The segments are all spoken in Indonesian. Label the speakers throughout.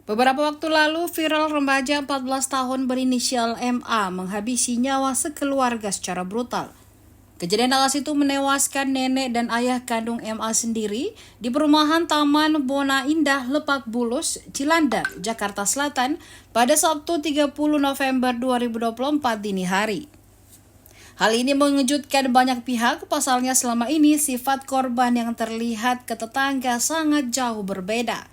Speaker 1: Beberapa waktu lalu, viral remaja 14 tahun berinisial MA menghabisi nyawa sekeluarga secara brutal. Kejadian naas itu menewaskan nenek dan ayah kandung MA sendiri di perumahan Taman Bona Indah, Lebak Bulus, Cilandak, Jakarta Selatan pada Sabtu 30 November 2024 dini hari. Hal ini mengejutkan banyak pihak, pasalnya selama ini sifat korban yang terlihat ke tetangga sangat jauh berbeda.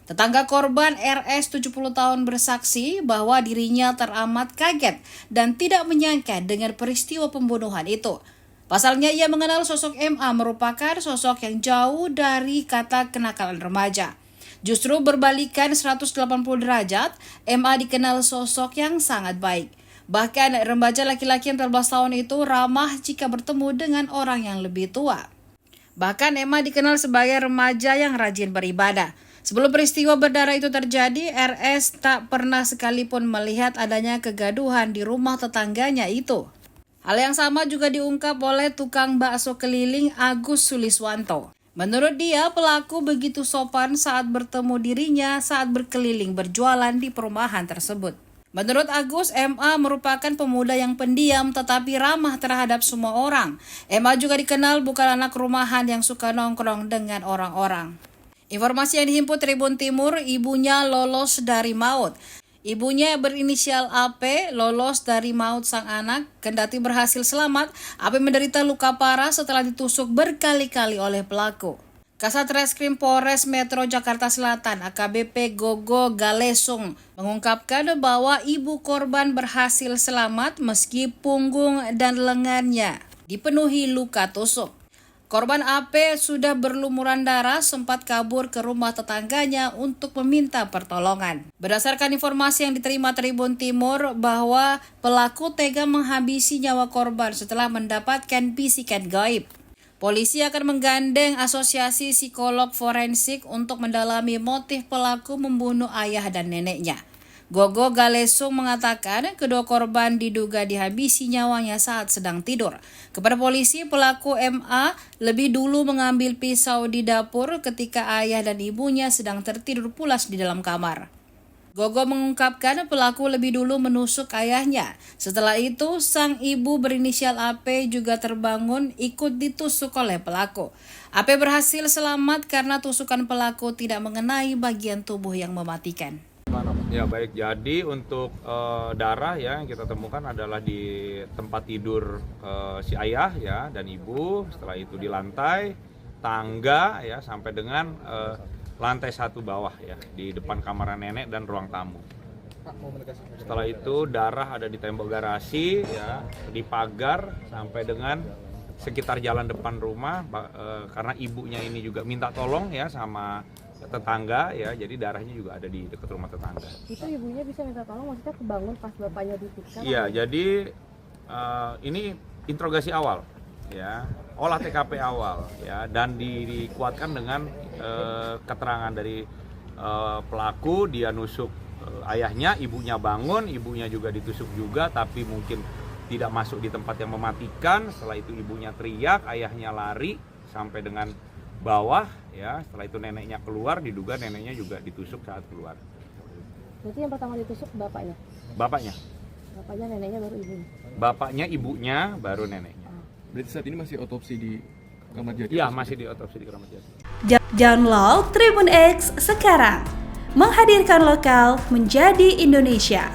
Speaker 1: Tetangga korban RS 70 tahun bersaksi bahwa dirinya teramat kaget dan tidak menyangka dengan peristiwa pembunuhan itu. Pasalnya ia mengenal sosok MA merupakan sosok yang jauh dari kata kenakalan remaja. Justru berbalikan 180 derajat, MA dikenal sosok yang sangat baik. Bahkan remaja laki-laki yang 14 tahun itu ramah jika bertemu dengan orang yang lebih tua. Bahkan MA dikenal sebagai remaja yang rajin beribadah. Sebelum peristiwa berdarah itu terjadi, RS tak pernah sekalipun melihat adanya kegaduhan di rumah tetangganya itu. Hal yang sama juga diungkap oleh tukang bakso keliling Agus Suliswanto. Menurut dia, pelaku begitu sopan saat bertemu dirinya saat berkeliling berjualan di perumahan tersebut. Menurut Agus, MA merupakan pemuda yang pendiam tetapi ramah terhadap semua orang. MA juga dikenal bukan anak rumahan yang suka nongkrong dengan orang-orang. Informasi yang dihimpun Tribun Timur, ibunya lolos dari maut. Ibunya berinisial AP lolos dari maut sang anak, kendati berhasil selamat, AP menderita luka parah setelah ditusuk berkali-kali oleh pelaku. Kasat Reskrim Polres Metro Jakarta Selatan AKBP Gogo Galesung mengungkapkan bahwa ibu korban berhasil selamat meski punggung dan lengannya dipenuhi luka tusuk. Korban AP sudah berlumuran darah sempat kabur ke rumah tetangganya untuk meminta pertolongan. Berdasarkan informasi yang diterima Tribun Timur bahwa pelaku tega menghabisi nyawa korban setelah mendapatkan bisikan gaib. Polisi akan menggandeng asosiasi psikolog forensik untuk mendalami motif pelaku membunuh ayah dan neneknya. Gogo Galesung mengatakan kedua korban diduga dihabisi nyawanya saat sedang tidur. Kepada polisi, pelaku MA lebih dulu mengambil pisau di dapur ketika ayah dan ibunya sedang tertidur pulas di dalam kamar. Gogo mengungkapkan pelaku lebih dulu menusuk ayahnya. Setelah itu, sang ibu berinisial AP juga terbangun ikut ditusuk oleh pelaku. AP berhasil selamat karena tusukan pelaku tidak mengenai bagian tubuh yang mematikan.
Speaker 2: Ya baik, jadi untuk darah ya yang kita temukan adalah di tempat tidur si ayah ya dan ibu. Setelah itu di lantai, tangga ya sampai dengan lantai 1 bawah ya di depan kamar nenek dan ruang tamu. Setelah itu darah ada di tembok garasi ya, di pagar sampai dengan sekitar jalan depan rumah karena ibunya ini juga minta tolong ya sama tetangga ya, jadi darahnya juga ada di dekat rumah tetangga.
Speaker 3: Itu ibunya bisa minta tolong, maksudnya kebangun pas bapaknya disiksa?
Speaker 2: Iya, jadi ini interogasi awal ya, olah TKP awal ya, dan dikuatkan dengan keterangan dari pelaku. Dia nusuk ayahnya, ibunya bangun, ibunya juga ditusuk juga, tapi mungkin tidak masuk di tempat yang mematikan. Setelah itu ibunya teriak, ayahnya lari sampai dengan bawah ya, setelah itu neneknya keluar, diduga neneknya juga ditusuk saat keluar.
Speaker 3: Berarti yang pertama ditusuk bapaknya?
Speaker 2: Bapaknya,
Speaker 3: neneknya baru ibunya?
Speaker 2: Bapaknya, ibunya, baru neneknya.
Speaker 4: Berarti saat ini masih otopsi di Kramat Jati?
Speaker 2: Iya, masih diotopsi di Kramat Jati.
Speaker 5: Download Tribun X sekarang, menghadirkan lokal menjadi Indonesia.